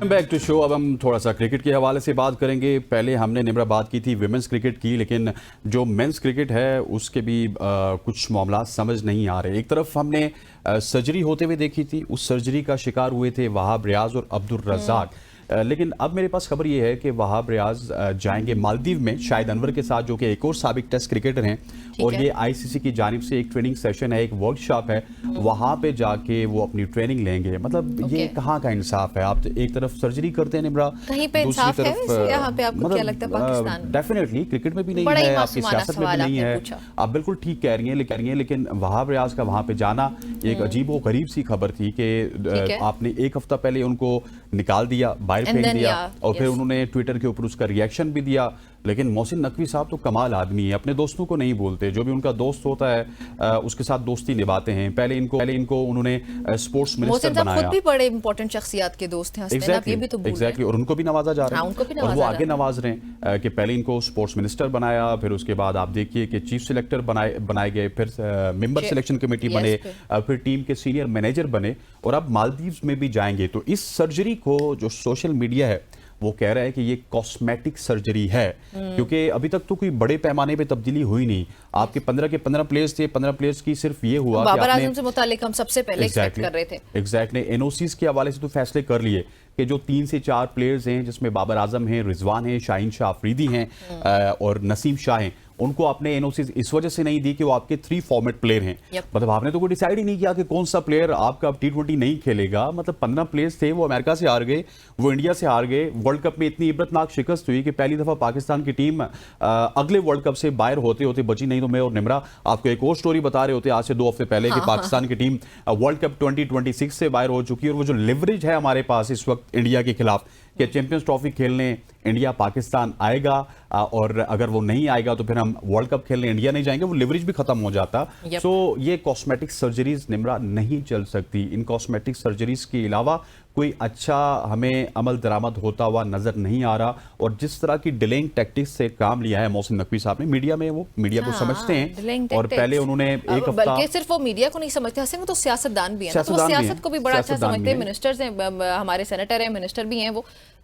Back to show. अब हम थोड़ा सा क्रिकेट के हवाले से बात करेंगे। पहले हमने निम्रा बात की थी विमेंस क्रिकेट की, लेकिन जो मेंस क्रिकेट है उसके भी कुछ मामला समझ नहीं आ रहे। एक तरफ हमने सर्जरी होते हुए देखी थी, उस सर्जरी का शिकार हुए थे वहाब रियाज और अब्दुल रज़ाक, लेकिन अब मेरे पास खबर ये है कि वहाब रियाज जाएंगे मालदीव में शाहिद अनवर के साथ, जो कि एक और साबिक टेस्ट क्रिकेटर हैं, और ये आईसीसी की जानिब से एक ट्रेनिंग सेशन है, एक वर्कशॉप है, वहां पे जाके वो अपनी ट्रेनिंग लेंगे। मतलब ये कहाँ का इंसाफ है? आप एक तरफ सर्जरी करते हैं निम्रा, कहीं पे दूसरी इंसाफ तरफ है यहाँ पे? आपको क्या लगता है पाकिस्तान डेफिनेटली क्रिकेट में भी नहीं है, आपकी सियासत में भी नहीं है। आप बिल्कुल ठीक कह रही हैं, लेकिन वहाब रियाज का वहां पे जाना एक अजीब व गरीब सी खबर थी कि आपने एक हफ्ता पहले उनको निकाल दिया, बाहर फेंक दिया, और फिर उन्होंने ट्विटर के ऊपर उसका रिएक्शन भी दिया। लेकिन मोहसिन नकवी साहब तो कमाल आदमी है, अपने दोस्तों को नहीं बोलते, जो भी उनका दोस्त होता है उसके साथ दोस्ती निभाते हैं। पहले इनको उन्होंने स्पोर्ट्स मिनिस्टर बनाया। खुद भी बड़े इंपॉर्टेंट शख्सियत के दोस्त हैं, एग्जैक्टली, और उनको भी नवाजा जा रहा है, और वो आगे नवाज रहे हैं कि पहले इनको स्पोर्ट्स मिनिस्टर बनाया, फिर उसके बाद आप देखिए कि चीफ सिलेक्टर बनाए गए, फिर मेंबर सिलेक्शन कमेटी बने, फिर टीम के सीनियर मैनेजर बने, और अब मालदीव्स में भी जाएंगे। तो इस सर्जरी को जो सोशल मीडिया है वो कह रहा है कि ये कॉस्मेटिक सर्जरी है, क्योंकि अभी तक तो कोई बड़े पैमाने पे तब्दीली हुई नहीं। आपके 15 के 15 प्लेयर्स थे, 15 प्लेयर्स की सिर्फ ये हुआ बाबर आजम से मुतालिक हम सबसे पहले एक्सपेक्ट कर रहे थे। एग्जैक्टली, एनओसीज के हवाले से तो फैसले कर लिए कि जो 3 से 4 प्लेयर्स हैं, जिसमें बाबर आजम हैं, रिजवान हैं, शाहीन शाह अफरीदी हैं और नसीम शाह हैं, उनको आपने एनओसी इस वजह से नहीं दी कि वो आपके 3 फॉर्मेट प्लेयर हैं। मतलब आपने तो कोई डिसाइड ही नहीं किया कि कौन सा प्लेयर आपका T20 नहीं खेलेगा। मतलब 15 प्लेयर्स थे, वो अमेरिका से हार गए, वो इंडिया से हार गए। वर्ल्ड कप में इतनी इबरतनाक शिकस्त हुई कि पहली दफा पाकिस्तान की टीम अगले वर्ल्ड कप से बाहर होते होते बची नहीं। तो मैं और निम्रा आपको एक और स्टोरी बता रहे होते आज से 2 हफ्ते पहले कि पाकिस्तान की टीम वर्ल्ड कप 2026 से बाहर हो चुकी है, और वो जो लिवरेज है हमारे पास इस वक्त इंडिया के खिलाफ कि चैंपियंस ट्रॉफी खेलने इंडिया पाकिस्तान आएगा, और अगर वो नहीं आएगा तो फिर हम वर्ल्ड कप खेलने इंडिया नहीं जाएंगे, वो लिवरेज भी खत्म हो जाता। सो ये कॉस्मेटिक सर्जरीज निम्रा नहीं चल सकती। इन कॉस्मेटिक सर्जरीज के अलावा कोई अच्छा हमें अमल दरामद होता हुआ नजर नहीं आ रहा। और जिस तरह की डिलेइंग टैक्टिक्स से काम लिया है मोहसिन नकवी साहब ने, मीडिया में वो मीडिया को समझते हैं, और पहले उन्होंने एक हफ्ता, बल्कि सिर्फ वो मीडिया को नहीं समझते, हसन वो तो सियासतदान भी है ना, तो वो सियासत को भी बड़ा अच्छा समझते हैं। मिनिस्टर्स हैं, हमारे सेनेटर हैं, मिनिस्टर भी हैं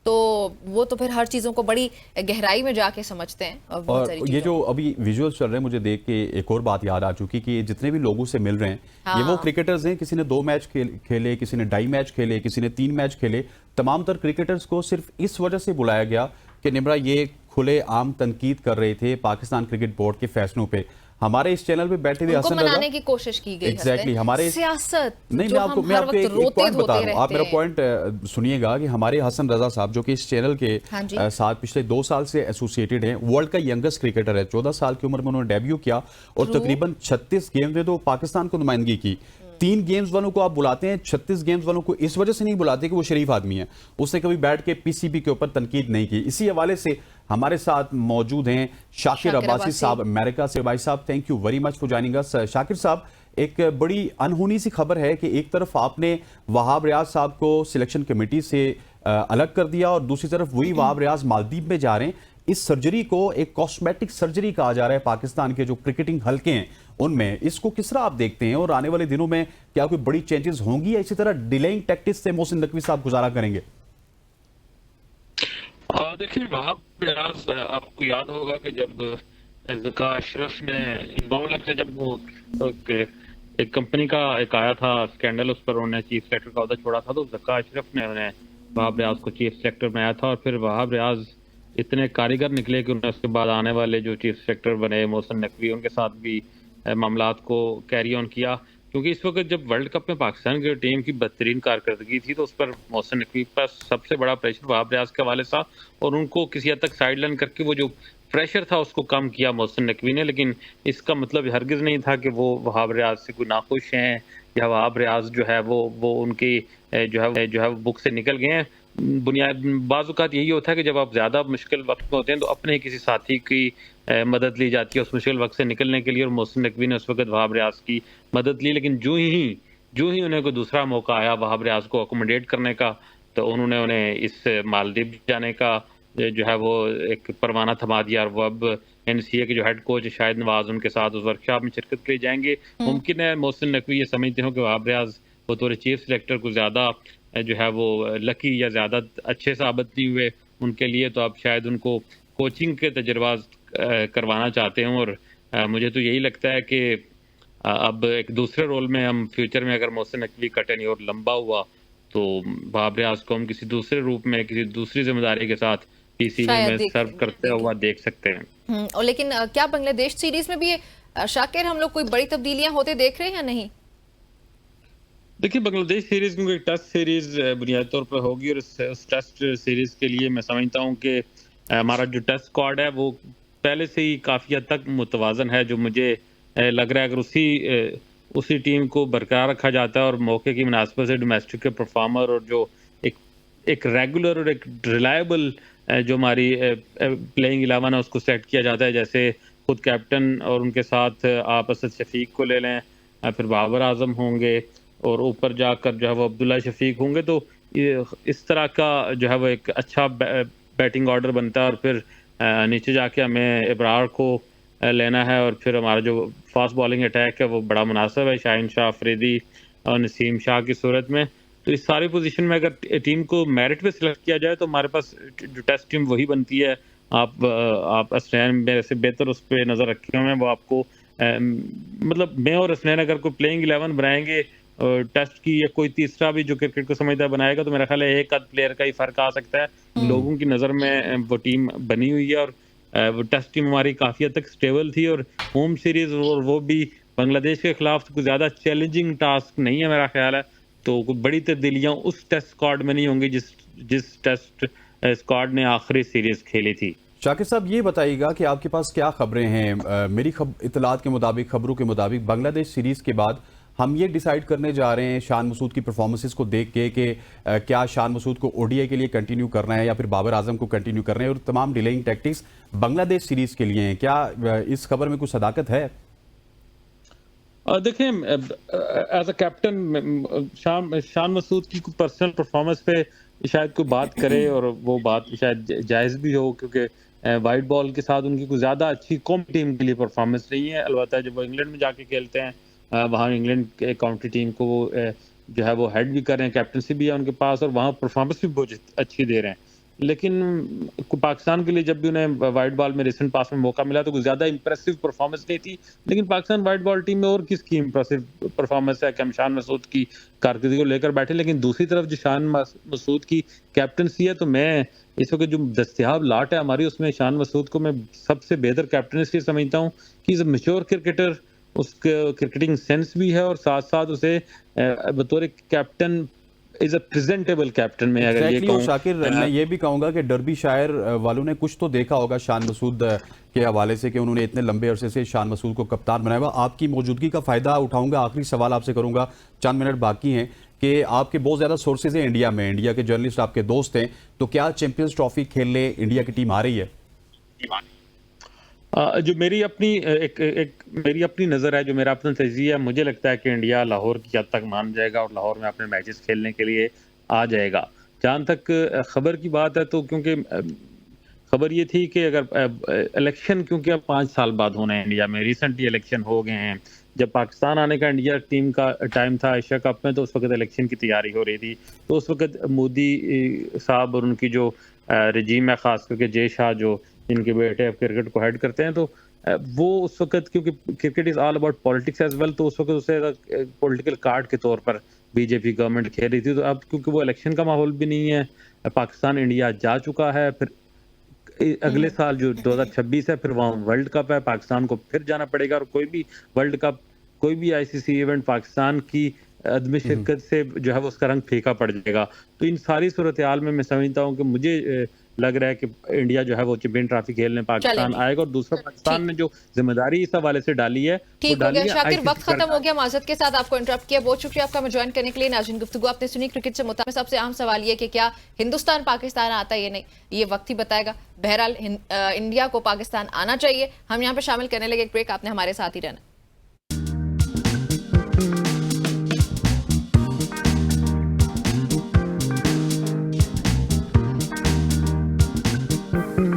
वो तो फिर हर चीजों को बड़ी गहराई में जाके समझते हैं। और ये जो अभी विजुअल्स चल रहे हैं, मुझे देख के एक और बात याद आ चुकी कि जितने भी लोगों से मिल रहे हैं ये वो क्रिकेटर्स हैं। किसी ने 2 मैच खेले, किसी ने 2.5 मैच खेले, किसी ने 3 मैच खेले। तमाम तर क्रिकेटर्स को सिर्फ इस वजह से बुलाया गया कि निम्रा ये खुले आम तनकीद कर रहे थे पाकिस्तान क्रिकेट बोर्ड के फैसलों पे। हमारे इस चैनल पे बैठे हुए हसन रजा की कोशिश की गई। एग्जैक्टली, हमारे सियासत नहीं, मैं आपको एक पॉइंट बता रहा हूँ, आप मेरा पॉइंट सुनिएगा कि हमारे हसन रजा साहब जो कि इस चैनल के साथ पिछले 2 साल से एसोसिएटेड हैं, वर्ल्ड का यंगेस्ट क्रिकेटर है। 14 साल की उम्र में उन्होंने डेब्यू किया और तकरीबन 36 गेम्स में तो पाकिस्तान को नुमाइंदगी की। 3 गेम्स वालों को आप बुलाते हैं, 36 गेम्स वालों को इस वजह से नहीं बुलाते कि वो शरीफ आदमी है, उसने कभी बैठ के पीसीबी के ऊपर तनकीद नहीं की। इसी हवाले से हमारे साथ मौजूद हैं शाकिर अब्बासी साहब अमेरिका से। भाई साहब, thank you very much for joining us. Shakir साहब, एक बड़ी अनहोनी सी खबर है कि एक तरफ आपने वहाब रियाज साहब को सिलेक्शन कमेटी से अलग कर दिया, और दूसरी तरफ वही वहाब रियाज मालदीव में जा रहे हैं। इस सर्जरी को एक कॉस्मेटिक सर्जरी कहा जा रहा है पाकिस्तान के जो क्रिकेटिंग हलके हैं उनमें। इसको किस तरह आप देखते हैं, और आने वाले दिनों में क्या कोई बड़ी चेंजेस होंगी, या इसी तरह डिलेइंग टैक्टिक्स से मोहसिन नकवी साहब गुजारा करेंगे? देखिए, वहाब रियाज, आपको याद होगा कि जब ज़का अशरफ ने इन्वॉल्व लगते, जब वो एक कंपनी का एक आया था स्कैंडल, उस पर उन्होंने चीफ सेलेक्टर का ओहदा छोड़ा था, तो ज़का अशरफ ने उन्हें वहाब रियाज को चीफ सेलेक्टर बनाया था। और फिर वहाब रियाज इतने कारीगर निकले कि उन्होंने उसके बाद आने वाले जो चीफ सेलेक्टर बने मोहसिन नकवी, उनके साथ भी मामलात को कैरी ऑन किया। क्योंकि इस वक्त जब वर्ल्ड कप में पाकिस्तान की टीम की बदतरीन कारकर्दगी थी, तो उस पर मोहसिन नकवी पर सबसे बड़ा प्रेशर वहाब रियाज के हवाले था, और उनको किसी हद तक साइड लाइन करके वो जो प्रेशर था उसको कम किया मोहसिन नकवी ने। लेकिन इसका मतलब हरगिज नहीं था कि वो वहाब रियाज से कोई नाखुश हैं, या वहाब रियाज जो है वो उनकी जो है बुक से निकल गए हैं। बुनियाद बाज़ यही होता है कि जब आप ज़्यादा मुश्किल वक्त में होते हैं तो अपने किसी साथी की मदद ली जाती है उस मुश्किल वक्त से निकलने के लिए, और मोहसिन नकवी ने उस वक्त वहाब रियाज की मदद ली। लेकिन जो ही उन्हें कोई दूसरा मौका आया वहाब रियाज को अकोमोडेट करने का, तो उन्होंने उन्हें इस मालदीव जाने का जो है वो एक परवाना थमा दिया, और वो अब एनसीए के जो हेड कोच शायद नवाज उनके साथ उस वर्कशॉप में शिरकत के लिए जाएंगे। मुमकिन है मोहसिन नकवी ये समझते हो कि वहाब रियाज बतौर चीफ सिलेक्टर को ज़्यादा जो है वो लकी या ज़्यादा अच्छे साबित नहीं हुए उनके लिए, तो अब शायद उनको कोचिंग के तजर्बा करवाना चाहते हैं। और मुझे तो यही लगता है कि अब एक दूसरे रोल में हम फ्यूचर में अगर मोहसिन नकवी का टेन्योर लंबा हुआ तो वहाब रियाज को हम किसी दूसरे रूप में किसी दूसरी जिम्मेदारी के साथ पीसीबी में सर्व करते हुआ देख सकते हैं। और लेकिन क्या बांग्लादेश सीरीज में भी शाकिर हम लोग कोई बड़ी तब्दीलियां होते देख रहे हैं या नहीं? देखिए, बांग्लादेश सीरीज में टेस्ट सीरीज बुनियादी तौर पर होगी, और उस टेस्ट सीरीज के लिए मैं समझता हूँ कि हमारा जो टेस्ट स्क्वाड है वो पहले से ही काफ़ी हद तक मुतवाजन है। जो मुझे लग रहा है अगर उसी टीम को बरकरार रखा जाता है और मौके की मुनासिबत से डोमेस्टिक के परफॉर्मर और जो एक रेगुलर और एक रिलायबल जो हमारी प्लेइंग 11 है उसको सेट किया जाता है, जैसे खुद कैप्टन और उनके साथ आप असद शफीक को ले लें, फिर बाबर आजम होंगे और ऊपर जाकर जो है वो अब्दुल्ला शफीक होंगे, तो इस तरह का जो है वो एक अच्छा बैटिंग ऑर्डर बनता है। और फिर नीचे जाके हमें इब्रार को लेना है, और फिर हमारा जो फास्ट बॉलिंग अटैक है वो बड़ा मुनासिब है शाहीन शाह अफरीदी और नसीम शाह की सूरत में। तो इस सारी पोजीशन में अगर टीम को मेरिट पे सिलेक्ट किया जाए तो हमारे पास जो टेस्ट टीम वही बनती है। आप असनैन मेरे से बेहतर उस पर नज़र रखे हुए हैं, वो आपको मतलब मैं और असनैन अगर कोई प्लेइंग 11 बनाएंगे टेस्ट की, या कोई तीसरा भी जो क्रिकेट को समझता है बनाएगा, तो मेरा ख्याल है एक आध प्लेयर का ही फर्क आ सकता है। लोगों की नज़र में वो टीम बनी हुई है, और वो टेस्ट टीम हमारी काफ़ी हद तक स्टेबल थी। और होम सीरीज और वो भी बांग्लादेश के खिलाफ तो कुछ ज़्यादा चैलेंजिंग टास्क नहीं है मेरा ख्याल है, तो कोई बड़ी तब्दीलियाँ उस टेस्ट स्क्वाड में नहीं होंगी जिस टेस्ट स्क्वाड ने आखिरी सीरीज खेली थी। शाकिर साहब, ये बताइएगा कि आपके पास क्या खबरें हैं? मेरी इतलात के मुताबिक, खबरों के मुताबिक, बांग्लादेश सीरीज के बाद हम ये डिसाइड करने जा रहे हैं शान मसूद की परफॉर्मेंसेस को देख के कि क्या शान मसूद को ओडीआई के लिए कंटिन्यू करना है या फिर बाबर आजम को कंटिन्यू करना है, और तमाम डिलेइंग टैक्टिक्स बांग्लादेश सीरीज के लिए हैं। क्या इस खबर में कुछ सदाकत है? देखें, as a captain Shan Masood की पर्सनल परफॉर्मेंस पे शायद कोई बात करे, और वो बात शायद जायज़ भी हो, क्योंकि वाइट बॉल के साथ उनकी कुछ ज़्यादा अच्छी कौम टीम के लिए परफॉर्मेंस नहीं है। अलबत्ता जब वो इंग्लैंड में जाके खेलते हैं, वहाँ इंग्लैंड के काउंटी टीम को वो जो है वो हेड भी कर रहे हैं, कैप्टनसी भी है उनके पास, और वहाँ परफॉर्मेंस भी बहुत अच्छी दे रहे हैं। लेकिन पाकिस्तान के लिए जब भी उन्हें वाइट बॉल में रिसेंट पास में मौका मिला तो कुछ ज़्यादा इंप्रेसिव परफॉर्मेंस नहीं थी। लेकिन पाकिस्तान वाइट बॉल टीम में और किसकी इंप्रेसिव परफॉर्मेंस है कि हम शान मसूद की कारकर्दगी को लेकर बैठे। लेकिन दूसरी तरफ जो शान मसूद की कैप्टनसी है, तो मैं इस वक्त जो दस्तयाब लाट है हमारी, उसमें शान मसूद को मैं सबसे बेहतर कैप्टन इसलिए समझता हूँ कि इज़ अ मैच्योर क्रिकेटर, उसके क्रिकेटिंग सेंस भी है, और साथ साथ उसे बतौर captain is a presentable captain में अगर ये कहूं। शाकिर, मैं ये भी कहूंगा कि डर्बी शायर वालों ने कुछ तो देखा होगा शान मसूद के हवाले से कि उन्होंने इतने लंबे अरसे से शान मसूद को कप्तान बनाया हुआ। आपकी मौजूदगी का फायदा उठाऊंगा। आखिरी सवाल आपसे करूंगा, चंद मिनट बाकी हैं, कि आपके बहुत ज्यादा सोर्सेज हैं इंडिया में, इंडिया के जर्नलिस्ट आपके दोस्त हैं, तो क्या चैंपियंस ट्रॉफी खेलने इंडिया की टीम आ रही है? जो मेरी अपनी नज़र है, जो मेरा अपना तजिया है, मुझे लगता है कि इंडिया लाहौर की हद तक मान जाएगा और लाहौर में अपने मैचेस खेलने के लिए आ जाएगा। जहाँ तक खबर की बात है, तो क्योंकि खबर ये थी कि अगर इलेक्शन, क्योंकि अब 5 साल बाद होना है इंडिया में, रिसेंटली इलेक्शन हो गए हैं। जब पाकिस्तान आने का इंडिया टीम का टाइम था एशिया कप में, तो उस वक्त इलेक्शन की तैयारी हो रही थी। तो उस वक्त मोदी साहब और उनकी जो रजीम है, ख़ास करके जय शाह जो इनके बेटे अब क्रिकेट को हेड करते हैं, तो वो उस वक्त, क्योंकि cricket is all about politics as well, तो उस वक्त उसे पॉलिटिकल कार्ड के तौर पर बीजेपी गवर्नमेंट खेल रही थी। तो अब क्योंकि वो इलेक्शन का माहौल भी नहीं है, पाकिस्तान इंडिया जा चुका है, फिर अगले साल जो 2026 है फिर वहाँ वर्ल्ड कप है, पाकिस्तान को फिर जाना पड़ेगा, और कोई भी वर्ल्ड कप, कोई भी आईसीसी इवेंट पाकिस्तान की अदम शिरकत से जो है वो उसका रंग फीका पड़ जाएगा। तो इन सारी सूरत हाल में मैं समझता हूँ कि मुझे लग रहा है कि इंडिया जो है वो चैंपियन ट्रॉफी खेलने पाकिस्तान आएगा। और दूसरा, पाकिस्तान ने जो जिम्मेदारी इस हवाले से डाली है, ठीक हो गया। शाकिर, वक्त खत्म हो गया, माजरत के साथ आपको इंटरप्ट किया, बहुत शुक्रिया आपका मैं ज्वाइन करने के लिए। नाज़रीन, गुफ्तगू आपने सुनी क्रिकेट से मुताबिक। सबसे अहम सवाल ये कि क्या हिंदुस्तान पाकिस्तान आता है, ये नहीं, ये वक्त ही बताएगा। बहरहाल इंडिया को पाकिस्तान आना चाहिए। हम यहाँ पे शामिल करने लगे एक ब्रेक, आपने हमारे साथ ही रहना। है।